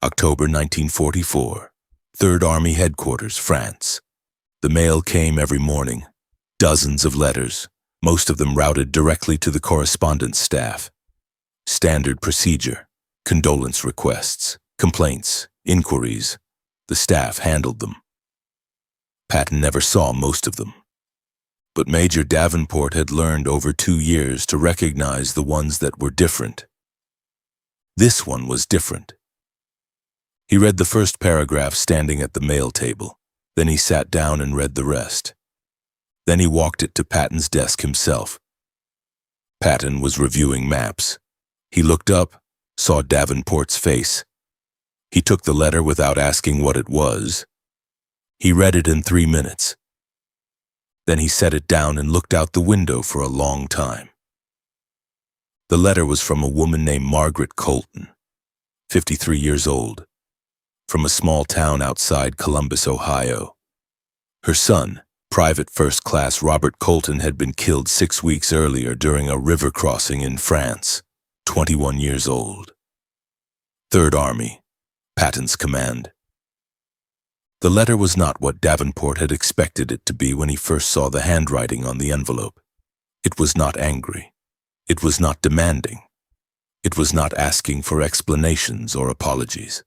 October 1944. 3rd Army Headquarters, France. The mail came every morning. Dozens of letters, most of them routed directly to the correspondence staff. Standard procedure, condolence requests, complaints, inquiries. The staff handled them. Patton never saw most of them. But Major Davenport had learned over 2 years to recognize the ones that were different. This one was different. He read the first paragraph standing at the mail table. Then he sat down and read the rest. Then he walked it to Patton's desk himself. Patton was reviewing maps. He looked up, saw Davenport's face. He took the letter without asking what it was. He read it in 3 minutes. Then he set it down and looked out the window for a long time. The letter was from a woman named Margaret Colton, 53 years old, from a small town outside Columbus, Ohio. Her son, Private First Class Robert Colton, had been killed 6 weeks earlier during a river crossing in France, 21 years old. 3rd Army, Patton's command. The letter was not what Davenport had expected it to be when he first saw the handwriting on the envelope. It was not angry. It was not demanding. It was not asking for explanations or apologies.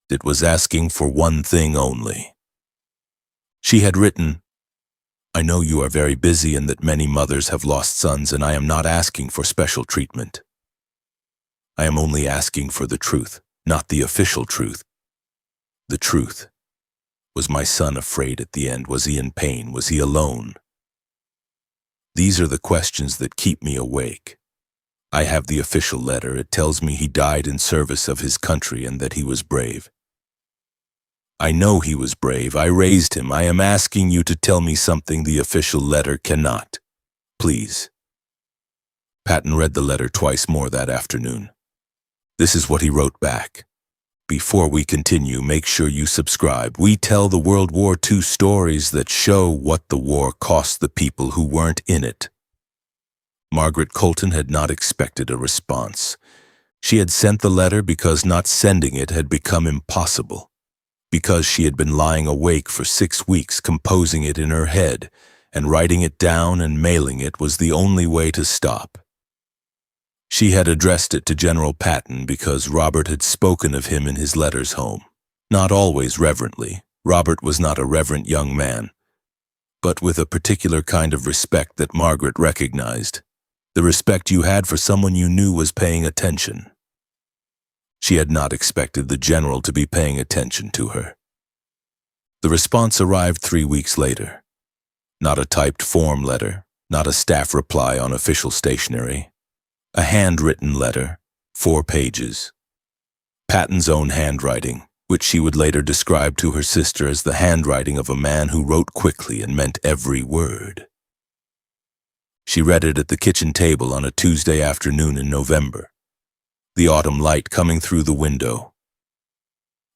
It was asking for one thing only. She had written, "I know you are very busy and that many mothers have lost sons, and I am not asking for special treatment. I am only asking for the truth, not the official truth. The truth. Was my son afraid at the end? Was he in pain? Was he alone? These are the questions that keep me awake. I have the official letter. It tells me he died in service of his country and that he was brave. I know he was brave. I raised him. I am asking you to tell me something the official letter cannot. Please." Patton read the letter twice more that afternoon. This is what he wrote back. "Before we continue, make sure you subscribe. We tell the World War II stories that show what the war cost the people who weren't in it." Margaret Colton had not expected a response. She had sent the letter because not sending it had become impossible, because she had been lying awake for 6 weeks composing it in her head, and writing it down and mailing it was the only way to stop. She had addressed it to General Patton because Robert had spoken of him in his letters home. Not always reverently. Robert was not a reverent young man, but with a particular kind of respect that Margaret recognized. The respect you had for someone you knew was paying attention. She had not expected the general to be paying attention to her. The response arrived 3 weeks later. Not a typed form letter, not a staff reply on official stationery. A handwritten letter, 4 pages. Patton's own handwriting, which she would later describe to her sister as the handwriting of a man who wrote quickly and meant every word. She read it at the kitchen table on a Tuesday afternoon in November. The autumn light coming through the window.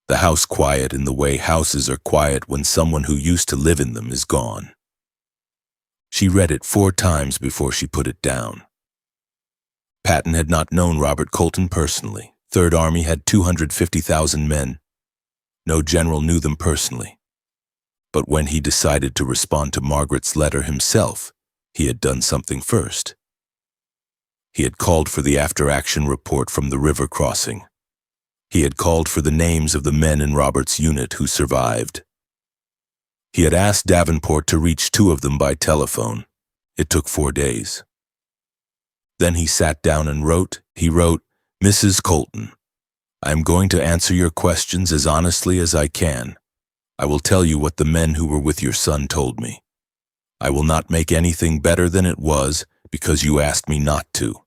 The house quiet in the way houses are quiet when someone who used to live in them is gone. She read it 4 times before she put it down. Patton had not known Robert Colton personally. 3rd Army had 250,000 men. No general knew them personally. But when he decided to respond to Margaret's letter himself, he had done something first. He had called for the after-action report from the river crossing. He had called for the names of the men in Robert's unit who survived. He had asked Davenport to reach 2 of them by telephone. It took 4 days. Then he sat down and wrote. He wrote, "Mrs. Colton, I am going to answer your questions as honestly as I can. I will tell you what the men who were with your son told me. I will not make anything better than it was because you asked me not to,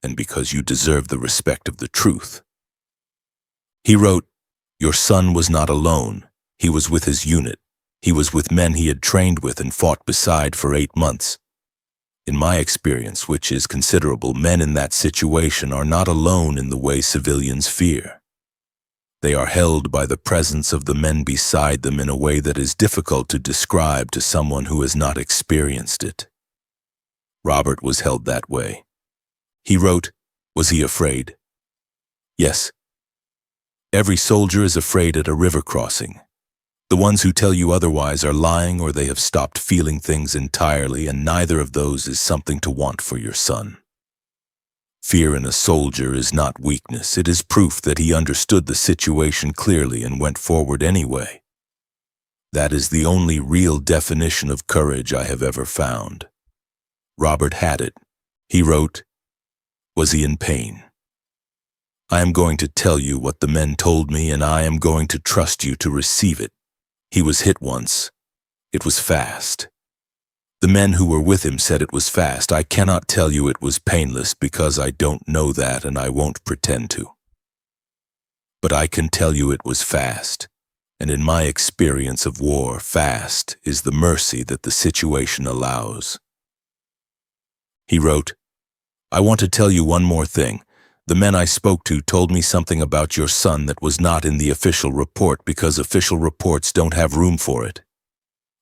and because you deserve the respect of the truth." He wrote, "Your son was not alone. He was with his unit. He was with men he had trained with and fought beside for 8 months. In my experience, which is considerable, men in that situation are not alone in the way civilians fear. They are held by the presence of the men beside them in a way that is difficult to describe to someone who has not experienced it. Robert was held that way." He wrote, "Was he afraid?" "Yes." Every soldier is afraid at a river crossing. The ones who tell you otherwise are lying, or they have stopped feeling things entirely, and neither of those is something to want for your son. Fear in a soldier is not weakness. It is proof that he understood the situation clearly and went forward anyway. That is the only real definition of courage I have ever found. Robert had it. He wrote, "Was he in pain? I am going to tell you what the men told me, and I am going to trust you to receive it. He was hit once. It was fast. The men who were with him said it was fast. I cannot tell you it was painless because I don't know that, and I won't pretend to. But I can tell you it was fast, and in my experience of war, fast is the mercy that the situation allows." He wrote, "I want to tell you one more thing. The men I spoke to told me something about your son that was not in the official report because official reports don't have room for it.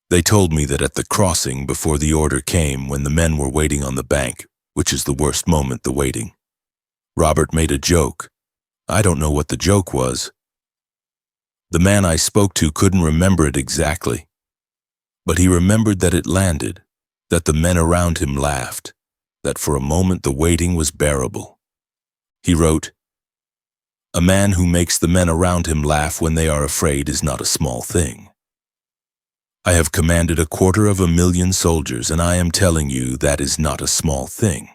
They told me that at the crossing before the order came, when the men were waiting on the bank, which is the worst moment, the waiting, Robert made a joke. I don't know what the joke was. The man I spoke to couldn't remember it exactly, but he remembered that it landed, that the men around him laughed, that for a moment the waiting was bearable. He wrote, "A man who makes the men around him laugh when they are afraid is not a small thing. I have commanded 250,000 soldiers, and I am telling you that is not a small thing.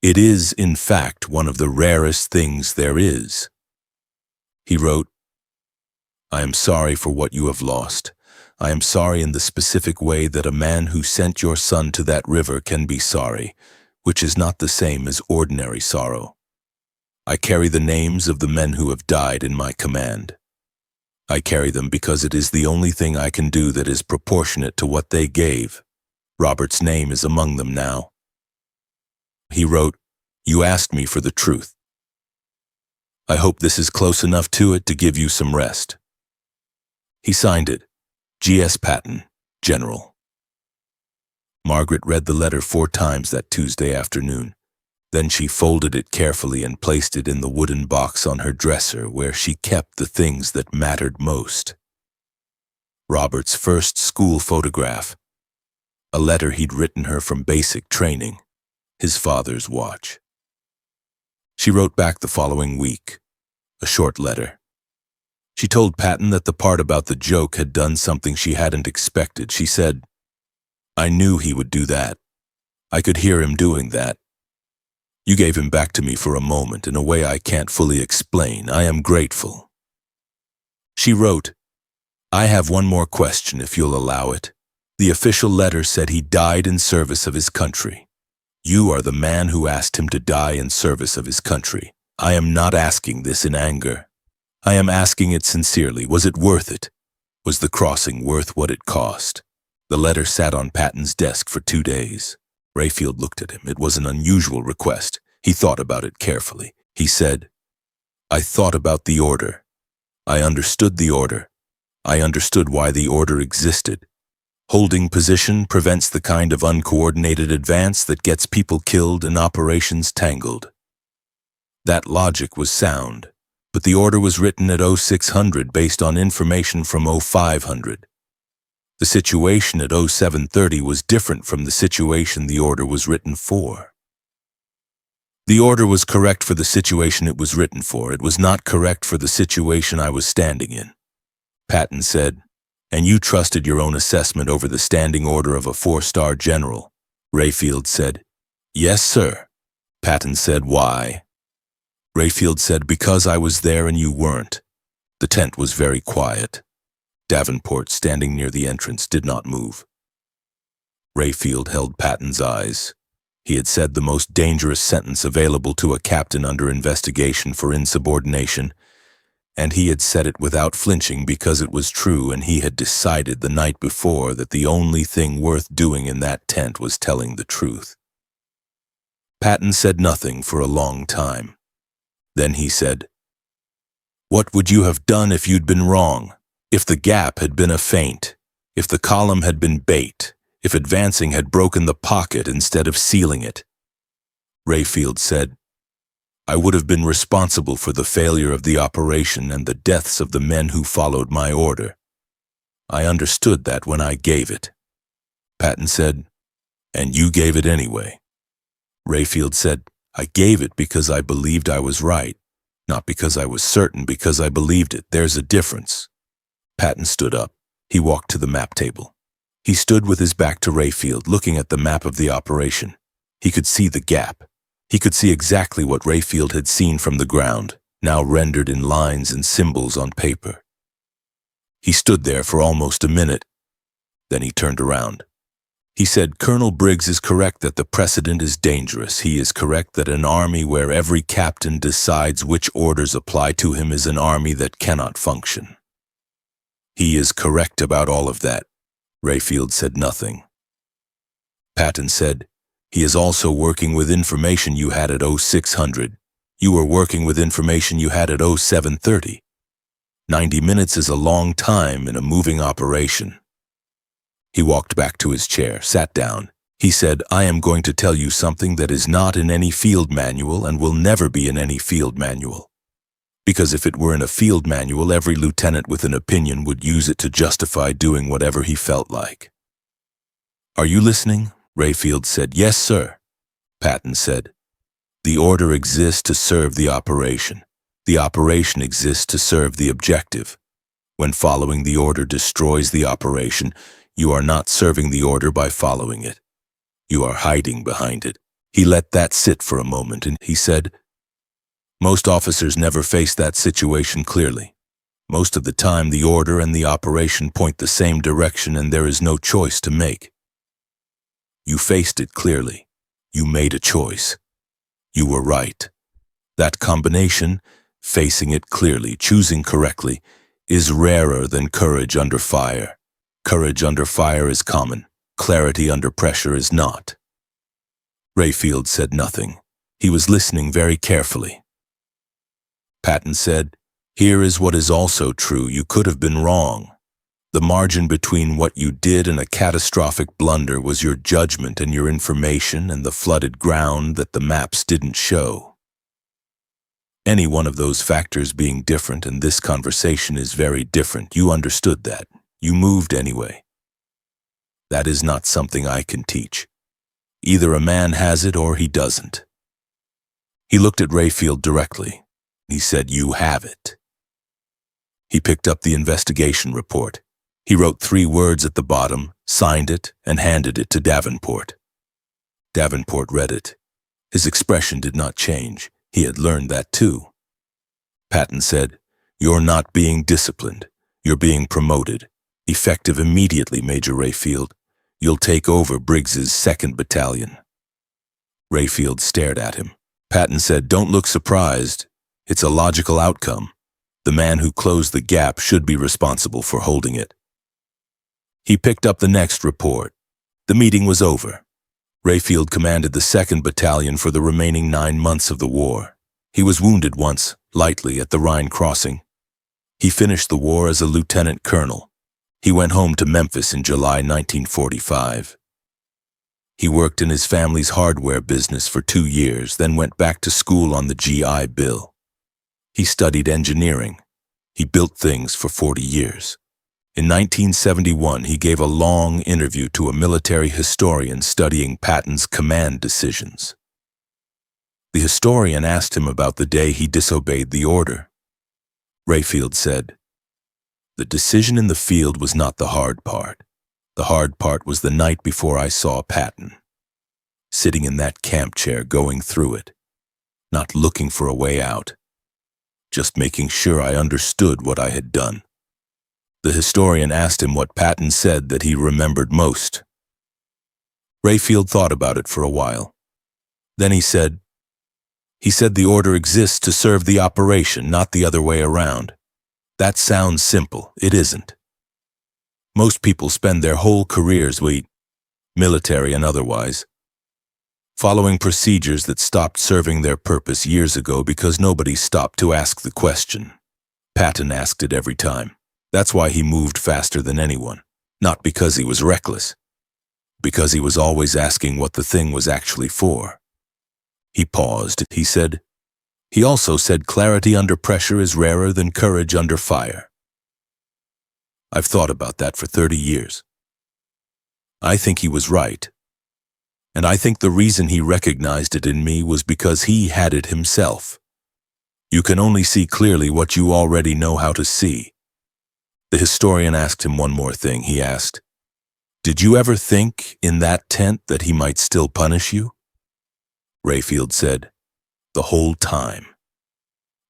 It is, in fact, one of the rarest things there is." He wrote, "I am sorry for what you have lost. I am sorry in the specific way that a man who sent your son to that river can be sorry, which is not the same as ordinary sorrow. I carry the names of the men who have died in my command. I carry them because it is the only thing I can do that is proportionate to what they gave. Robert's name is among them now." He wrote, "You asked me for the truth. I hope this is close enough to it to give you some rest." He signed it, G.S. Patton, General. Margaret read the letter 4 times that Tuesday afternoon. Then she folded it carefully and placed it in the wooden box on her dresser where she kept the things that mattered most. Robert's first school photograph, a letter he'd written her from basic training, his father's watch. She wrote back the following week, a short letter. She told Patton that the part about the joke had done something she hadn't expected. She said, "I knew he would do that. I could hear him doing that. You gave him back to me for a moment in a way I can't fully explain. I am grateful." She wrote, "I have one more question if you'll allow it. The official letter said he died in service of his country. You are the man who asked him to die in service of his country. I am not asking this in anger. I am asking it sincerely. Was it worth it? Was the crossing worth what it cost?" The letter sat on Patton's desk for 2 days. Rayfield looked at him. It was an unusual request. He thought about it carefully. He said, "I thought about the order. I understood the order. I understood why the order existed. Holding position prevents the kind of uncoordinated advance that gets people killed and operations tangled. That logic was sound, but the order was written at 0600 based on information from 0500. The situation at 0730 was different from the situation the order was written for. The order was correct for the situation it was written for. It was not correct for the situation I was standing in." Patton said, "And you trusted your own assessment over the standing order of a 4-star general?" Rayfield said, "Yes, sir." Patton said, "Why?" Rayfield said, "Because I was there and you weren't." The tent was very quiet. Davenport, standing near the entrance, did not move. Rayfield held Patton's eyes. He had said the most dangerous sentence available to a captain under investigation for insubordination, and he had said it without flinching because it was true, and he had decided the night before that the only thing worth doing in that tent was telling the truth. Patton said nothing for a long time. Then he said, "What would you have done if you'd been wrong? If the gap had been a feint? If the column had been bait? If advancing had broken the pocket instead of sealing it?" Rayfield said, I would have been responsible for the failure of the operation and the deaths of the men who followed my order. I understood that when I gave it. Patton said, "And you gave it anyway." Rayfield said, "I gave it because I believed I was right, not because I was certain, because I believed it. There's a difference." Patton stood up. He walked to the map table. He stood with his back to Rayfield, looking at the map of the operation. He could see the gap. He could see exactly what Rayfield had seen from the ground, now rendered in lines and symbols on paper. He stood there for almost a minute. Then he turned around. He said, "Colonel Briggs is correct that the precedent is dangerous. He is correct that an army where every captain decides which orders apply to him is an army that cannot function." "He is correct about all of that." Rayfield said nothing. Patton said, "He is also working with information you had at 0600. You were working with information you had at 0730. 90 minutes is a long time in a moving operation." He walked back to his chair, sat down. He said, "I am going to tell you something that is not in any field manual and will never be in any field manual. Because if it were in a field manual, every lieutenant with an opinion would use it to justify doing whatever he felt like." "Are you listening?" Rayfield said. "Yes, sir." Patton said, "The order exists to serve the operation. The operation exists to serve the objective. When following the order destroys the operation, you are not serving the order by following it. You are hiding behind it." He let that sit for a moment and he said, "Most officers never face that situation clearly. Most of the time the order and the operation point the same direction and there is no choice to make. You faced it clearly. You made a choice. You were right. That combination, facing it clearly, choosing correctly, is rarer than courage under fire. Courage under fire is common. Clarity under pressure is not." Rayfield said nothing. He was listening very carefully. Patton said, "Here is what is also true. You could have been wrong. The margin between what you did and a catastrophic blunder was your judgment and your information and the flooded ground that the maps didn't show. Any one of those factors being different, and this conversation is very different. You understood that. You moved anyway. That is not something I can teach. Either a man has it or he doesn't." He looked at Rayfield directly. He said, "You have it." He picked up the investigation report. He wrote 3 words at the bottom, signed it, and handed it to Davenport. Davenport read it. His expression did not change. He had learned that too. Patton said, "You're not being disciplined. You're being promoted. Effective immediately, Major Rayfield. You'll take over Briggs's 2nd Battalion." Rayfield stared at him. Patton said, "Don't look surprised. It's a logical outcome. The man who closed the gap should be responsible for holding it." He picked up the next report. The meeting was over. Rayfield commanded the 2nd Battalion for the remaining 9 months of the war. He was wounded once, lightly, at the Rhine crossing. He finished the war as a lieutenant colonel. He went home to Memphis in July 1945. He worked in his family's hardware business for 2 years, then went back to school on the GI Bill. He studied engineering. He built things for 40 years. In 1971, he gave a long interview to a military historian studying Patton's command decisions. The historian asked him about the day he disobeyed the order. Rayfield said, "The decision in the field was not the hard part. The hard part was the night before I saw Patton. Sitting in that camp chair going through it, not looking for a way out, just making sure I understood what I had done." The historian asked him what Patton said that he remembered most. Rayfield thought about it for a while. Then he said the order exists to serve the operation, not the other way around. That sounds simple. It isn't. Most people spend their whole careers, military and otherwise, following procedures that stopped serving their purpose years ago because nobody stopped to ask the question. Patton asked it every time. That's why he moved faster than anyone. Not because he was reckless. Because he was always asking what the thing was actually for. He paused. He said, He also said clarity under pressure is rarer than courage under fire. I've thought about that for 30 years. I think he was right. And I think the reason he recognized it in me was because he had it himself. You can only see clearly what you already know how to see. The historian asked him one more thing. He asked, "Did you ever think in that tent that he might still punish you?" Rayfield said, "The whole time.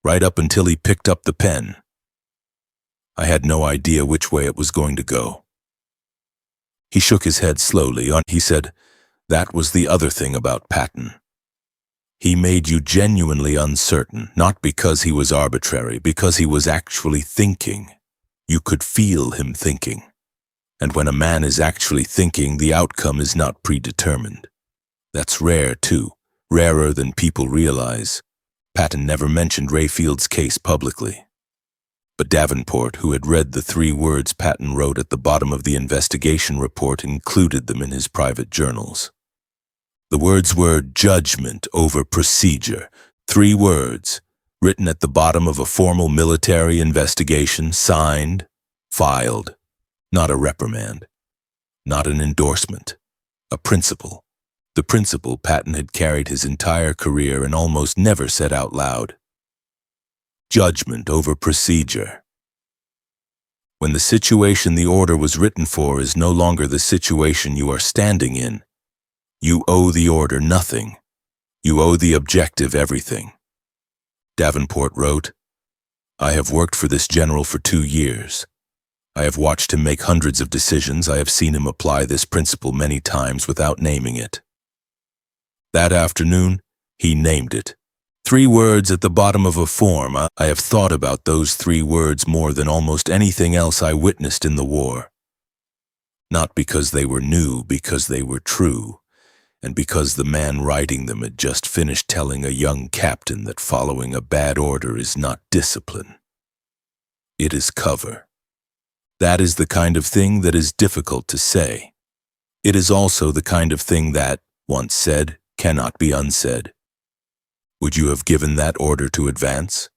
Right up until he picked up the pen. I had no idea which way it was going to go." He shook his head slowly. He said, "That was the other thing about Patton. He made you genuinely uncertain, not because he was arbitrary, because he was actually thinking. You could feel him thinking. And when a man is actually thinking, the outcome is not predetermined. That's rare, too, rarer than people realize." Patton never mentioned Rayfield's case publicly. But Davenport, who had read the 3 words Patton wrote at the bottom of the investigation report, included them in his private journals. The words were judgment over procedure. 3 words, written at the bottom of a formal military investigation, signed, filed. Not a reprimand, not an endorsement, a principle. The principle Patton had carried his entire career and almost never said out loud. Judgment over procedure. When the situation the order was written for is no longer the situation you are standing in, you owe the order nothing. You owe the objective everything. Davenport wrote, "I have worked for this general for 2 years. I have watched him make hundreds of decisions. I have seen him apply this principle many times without naming it. That afternoon, he named it. 3 words at the bottom of a form. I have thought about those 3 words more than almost anything else I witnessed in the war. Not because they were new, because they were true, and because the man writing them had just finished telling a young captain that following a bad order is not discipline. It is cover. That is the kind of thing that is difficult to say. It is also the kind of thing that, once said, cannot be unsaid. Would you have given that order to advance?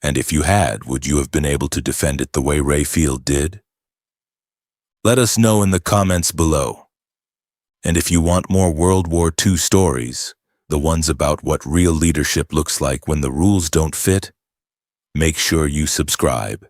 And if you had, would you have been able to defend it the way Rayfield did? Let us know in the comments below. And if you want more World War II stories, the ones about what real leadership looks like when the rules don't fit, make sure you subscribe.